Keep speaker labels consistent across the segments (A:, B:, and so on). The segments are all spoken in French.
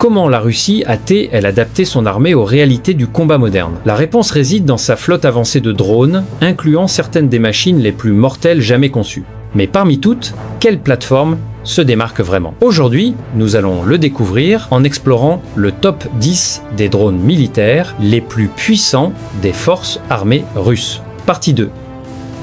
A: Comment la Russie a-t-elle adapté son armée aux réalités du combat moderne? La réponse réside dans sa flotte avancée de drones, incluant certaines des machines les plus mortelles jamais conçues. Mais parmi toutes, quelle plateforme se démarque vraiment? Aujourd'hui, nous allons le découvrir en explorant le top 10 des drones militaires les plus puissants des forces armées russes. Partie 2.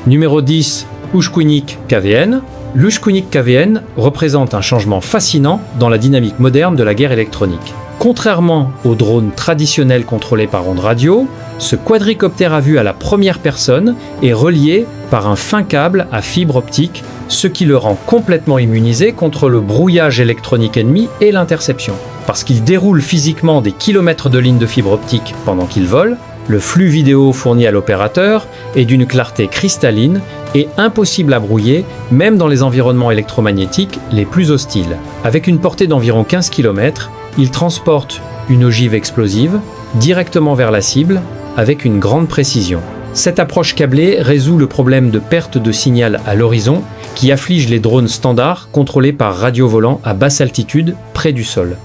A: Numéro 10, Ushkunik KVN. L'Ushkunik KVN représente un changement fascinant dans la dynamique moderne de la guerre électronique. Contrairement aux drones traditionnels contrôlés par ondes radio, ce quadricoptère à vue à la première personne est relié par un fin câble à fibre optique, ce qui le rend complètement immunisé contre le brouillage électronique ennemi et l'interception. Parce qu'il déroule physiquement des kilomètres de lignes de fibre optique pendant qu'il vole, le flux vidéo fourni à l'opérateur est d'une clarté cristalline et impossible à brouiller, même dans les environnements électromagnétiques les plus hostiles. Avec une portée d'environ 15 km, il transporte une ogive explosive directement vers la cible avec une grande précision. Cette approche câblée résout le problème de perte de signal à l'horizon qui afflige les drones standards contrôlés par radio volant à basse altitude près du sol.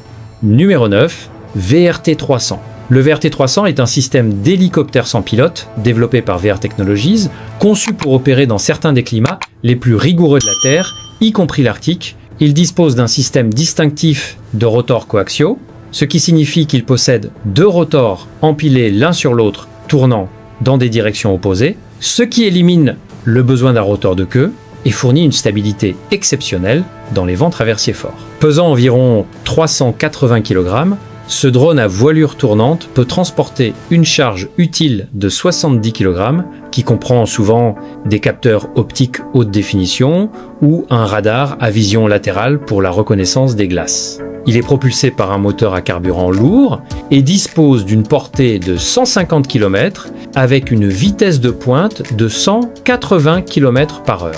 A: Numéro 9, VRT-300. Le VRT-300 est un système d'hélicoptère sans pilote développé par VR Technologies, conçu pour opérer dans certains des climats les plus rigoureux de la Terre, y compris l'Arctique. Il dispose d'un système distinctif de rotors coaxiaux, ce qui signifie qu'il possède 2 rotors empilés l'un sur l'autre, tournant dans des directions opposées, ce qui élimine le besoin d'un rotor de queue et fournit une stabilité exceptionnelle dans les vents traversiers forts. Pesant environ 380 kg, ce drone à voilure tournante peut transporter une charge utile de 70 kg, qui comprend souvent des capteurs optiques haute définition ou un radar à vision latérale pour la reconnaissance des glaces. Il est propulsé par un moteur à carburant lourd et dispose d'une portée de 150 km avec une vitesse de pointe de 180 km/h.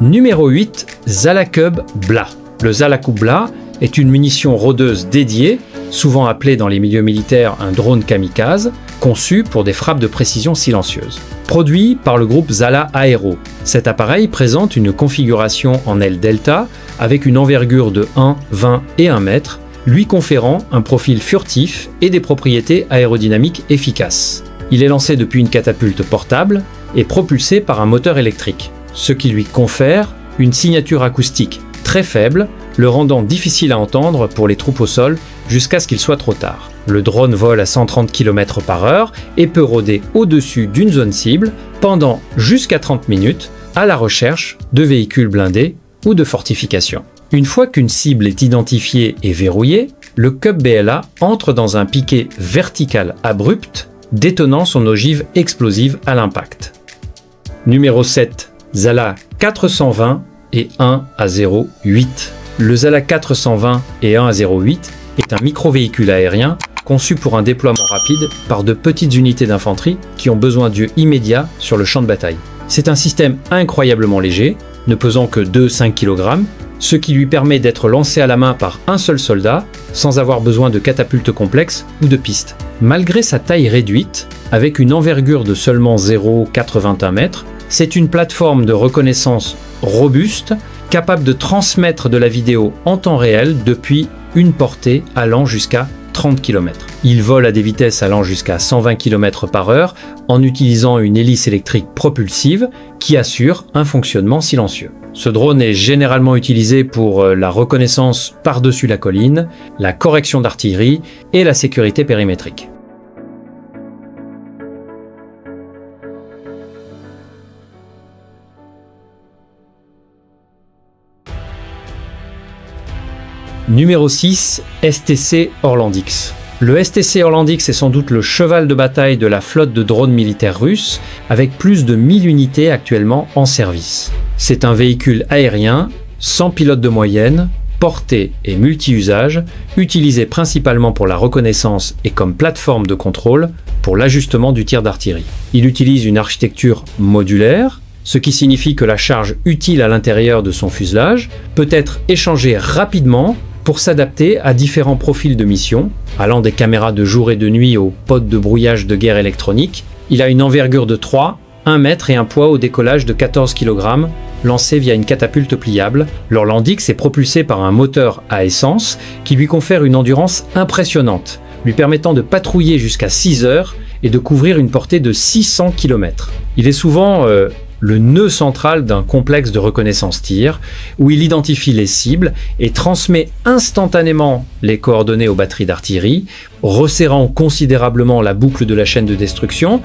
A: Numéro 8, Zalakub Bla. Le Zalakub Bla est une munition rôdeuse dédiée, souvent appelée dans les milieux militaires un drone kamikaze, conçu pour des frappes de précision silencieuses. Produit par le groupe Zala Aero, cet appareil présente une configuration en aile delta avec une envergure de 1, 20 et 1 mètre, lui conférant un profil furtif et des propriétés aérodynamiques efficaces. Il est lancé depuis une catapulte portable et propulsé par un moteur électrique, ce qui lui confère une signature acoustique très faible, le rendant difficile à entendre pour les troupes au sol jusqu'à ce qu'il soit trop tard. Le drone vole à 130 km/h et peut rôder au-dessus d'une zone cible pendant jusqu'à 30 minutes à la recherche de véhicules blindés ou de fortifications. Une fois qu'une cible est identifiée et verrouillée, le Cub BLA entre dans un piqué vertical abrupt, détonant son ogive explosive à l'impact. Numéro 7. Zala 420 et 1A08. Le Zala 420 et 1A08 est un micro-véhicule aérien conçu pour un déploiement rapide par de petites unités d'infanterie qui ont besoin d'yeux immédiats sur le champ de bataille. C'est un système incroyablement léger, ne pesant que 2-5 kg, ce qui lui permet d'être lancé à la main par un seul soldat sans avoir besoin de catapultes complexes ou de pistes. Malgré sa taille réduite, avec une envergure de seulement 0,81 m, c'est une plateforme de reconnaissance robuste, capable de transmettre de la vidéo en temps réel depuis une portée allant jusqu'à 30 km. Il vole à des vitesses allant jusqu'à 120 km/h en utilisant une hélice électrique propulsive qui assure un fonctionnement silencieux. Ce drone est généralement utilisé pour la reconnaissance par-dessus la colline, la correction d'artillerie et la sécurité périmétrique. Numéro 6, STC Orlandix. Le STC Orlandix est sans doute le cheval de bataille de la flotte de drones militaires russes, avec plus de 1000 unités actuellement en service. C'est un véhicule aérien, sans pilote de moyenne, porté et multi-usage, utilisé principalement pour la reconnaissance et comme plateforme de contrôle pour l'ajustement du tir d'artillerie. Il utilise une architecture modulaire, ce qui signifie que la charge utile à l'intérieur de son fuselage peut être échangée rapidement pour s'adapter à différents profils de mission, allant des caméras de jour et de nuit aux pods de brouillage de guerre électronique Il a une envergure de 3, 1 mètre et un poids au décollage de 14 kg, lancé via une catapulte pliable. L'Orlandix est propulsé par un moteur à essence qui lui confère une endurance impressionnante, lui permettant de patrouiller jusqu'à 6 heures et de couvrir une portée de 600 km. Il est souvent le nœud central d'un complexe de reconnaissance tir, où il identifie les cibles et transmet instantanément les coordonnées aux batteries d'artillerie, resserrant considérablement la boucle de la chaîne de destruction.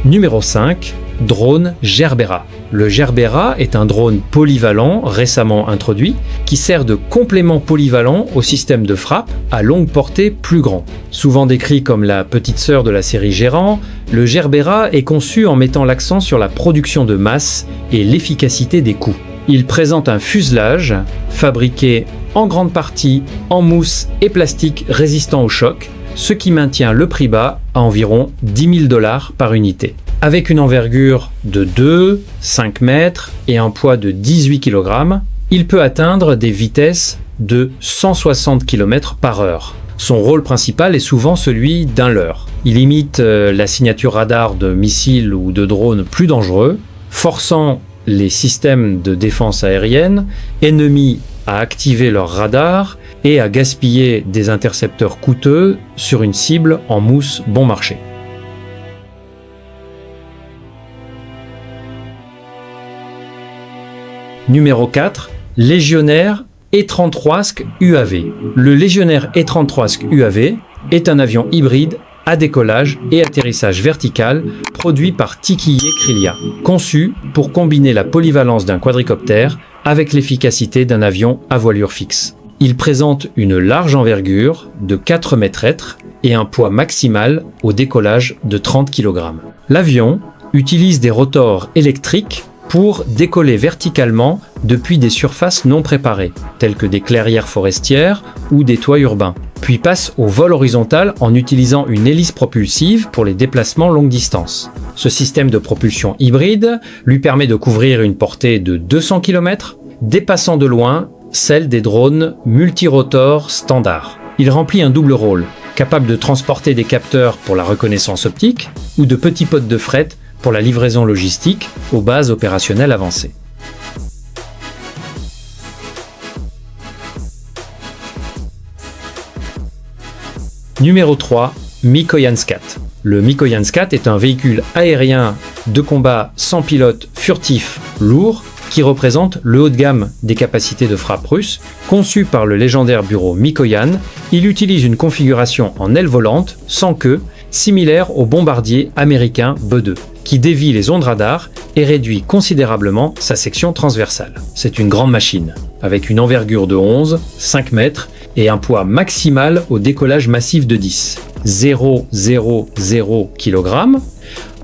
A: Numéro 5, drone Gerbera. Le Gerbera est un drone polyvalent récemment introduit qui sert de complément polyvalent au système de frappe à longue portée plus grand. Souvent décrit comme la petite sœur de la série Gérant, le Gerbera est conçu en mettant l'accent sur la production de masse et l'efficacité des coups. Il présente un fuselage fabriqué en grande partie en mousse et plastique résistant au choc, ce qui maintient le prix bas à environ 10 000 $ par unité. Avec une envergure de 2, 5 mètres et un poids de 18 kg, il peut atteindre des vitesses de 160 km par heure. Son rôle principal est souvent celui d'un leurre. Il imite la signature radar de missiles ou de drones plus dangereux, forçant les systèmes de défense aérienne ennemis à activer leur radar et à gaspiller des intercepteurs coûteux sur une cible en mousse bon marché. Numéro 4, Légionnaire E-33 UAV. Le Légionnaire E-33 UAV est un avion hybride à décollage et atterrissage vertical produit par Tikije Krylia, conçu pour combiner la polyvalence d'un quadricoptère avec l'efficacité d'un avion à voilure fixe. Il présente une large envergure de 4 mètres et un poids maximal au décollage de 30 kg. L'avion utilise des rotors électriques pour décoller verticalement depuis des surfaces non préparées, telles que des clairières forestières ou des toits urbains, puis passe au vol horizontal en utilisant une hélice propulsive pour les déplacements longue distance. Ce système de propulsion hybride lui permet de couvrir une portée de 200 km, dépassant de loin celle des drones multirotors standards. Il remplit un double rôle, capable de transporter des capteurs pour la reconnaissance optique ou de petits pods de fret pour la livraison logistique aux bases opérationnelles avancées. Numéro 3, Mikoyan Skat. Le Mikoyan Skat est un véhicule aérien de combat sans pilote furtif lourd qui représente le haut de gamme des capacités de frappe russes. Conçu par le légendaire bureau Mikoyan, il utilise une configuration en aile volante sans queue, similaire au bombardier américain B-2, qui dévie les ondes radar et réduit considérablement sa section transversale. C'est une grande machine, avec une envergure de 11, 5 mètres et un poids maximal au décollage massif de 10, 0,000 kg.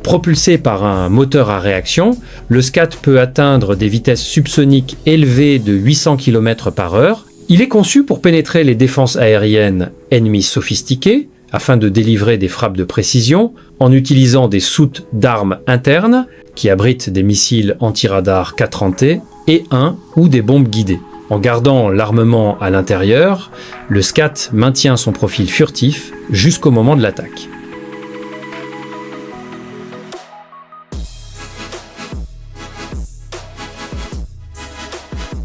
A: Propulsé par un moteur à réaction, le Skat peut atteindre des vitesses subsoniques élevées de 800 km par heure. Il est conçu pour pénétrer les défenses aériennes ennemies sophistiquées, afin de délivrer des frappes de précision en utilisant des soutes d'armes internes qui abritent des missiles anti-radar K-30T et ou des bombes guidées. En gardant l'armement à l'intérieur, le Skat maintient son profil furtif jusqu'au moment de l'attaque.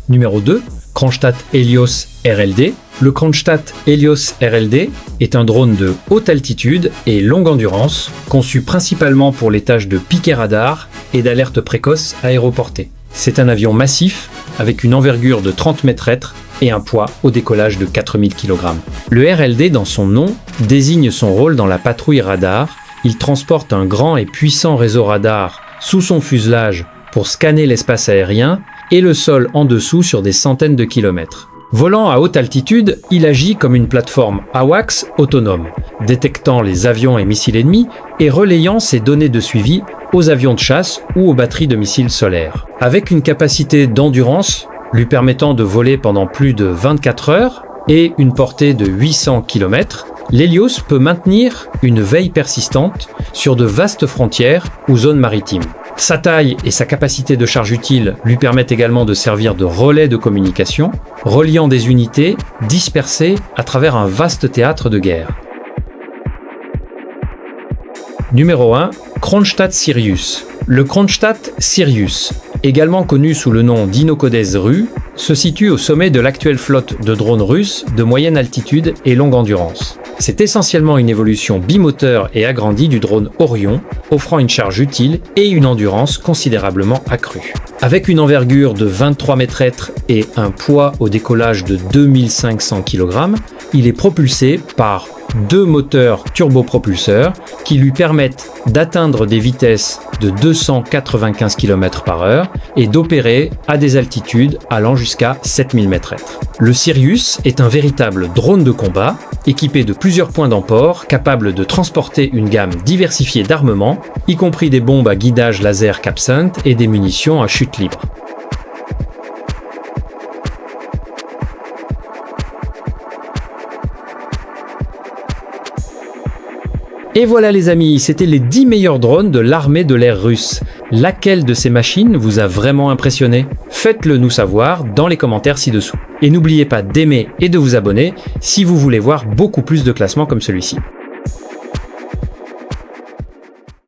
A: Numéro 2, Kronstadt Helios RLD. Le Kronstadt Helios RLD est un drone de haute altitude et longue endurance, conçu principalement pour les tâches de piquet radar et d'alerte précoce aéroportée. C'est un avion massif avec une envergure de 30 mètres et un poids au décollage de 4000 kg. Le RLD, dans son nom, désigne son rôle dans la patrouille radar. Il transporte un grand et puissant réseau radar sous son fuselage pour scanner l'espace aérien et le sol en dessous sur des centaines de kilomètres. Volant à haute altitude, il agit comme une plateforme AWACS autonome, détectant les avions et missiles ennemis et relayant ses données de suivi aux avions de chasse ou aux batteries de missiles solaires. Avec une capacité d'endurance lui permettant de voler pendant plus de 24 heures et une portée de 800 km, l'Helios peut maintenir une veille persistante sur de vastes frontières ou zones maritimes. Sa taille et sa capacité de charge utile lui permettent également de servir de relais de communication, reliant des unités dispersées à travers un vaste théâtre de guerre. Numéro 1, Kronstadt Sirius. Le Kronstadt Sirius, également connu sous le nom d'Inokodez Ru, se situe au sommet de l'actuelle flotte de drones russes de moyenne altitude et longue endurance. C'est essentiellement une évolution bimoteur et agrandie du drone Orion, offrant une charge utile et une endurance considérablement accrue. Avec une envergure de 23 mètres et un poids au décollage de 2500 kg, il est propulsé par deux moteurs turbopropulseurs qui lui permettent d'atteindre des vitesses de 295 km/h et d'opérer à des altitudes allant jusqu'à 7000 m. Le Sirius est un véritable drone de combat, équipé de plusieurs points d'emport, capable de transporter une gamme diversifiée d'armements, y compris des bombes à guidage laser Capsant et des munitions à chute libre. Et voilà les amis, c'était les 10 meilleurs drones de l'armée de l'air russe. Laquelle de ces machines vous a vraiment impressionné? Faites-le nous savoir dans les commentaires ci-dessous. Et n'oubliez pas d'aimer et de vous abonner si vous voulez voir beaucoup plus de classements comme celui-ci.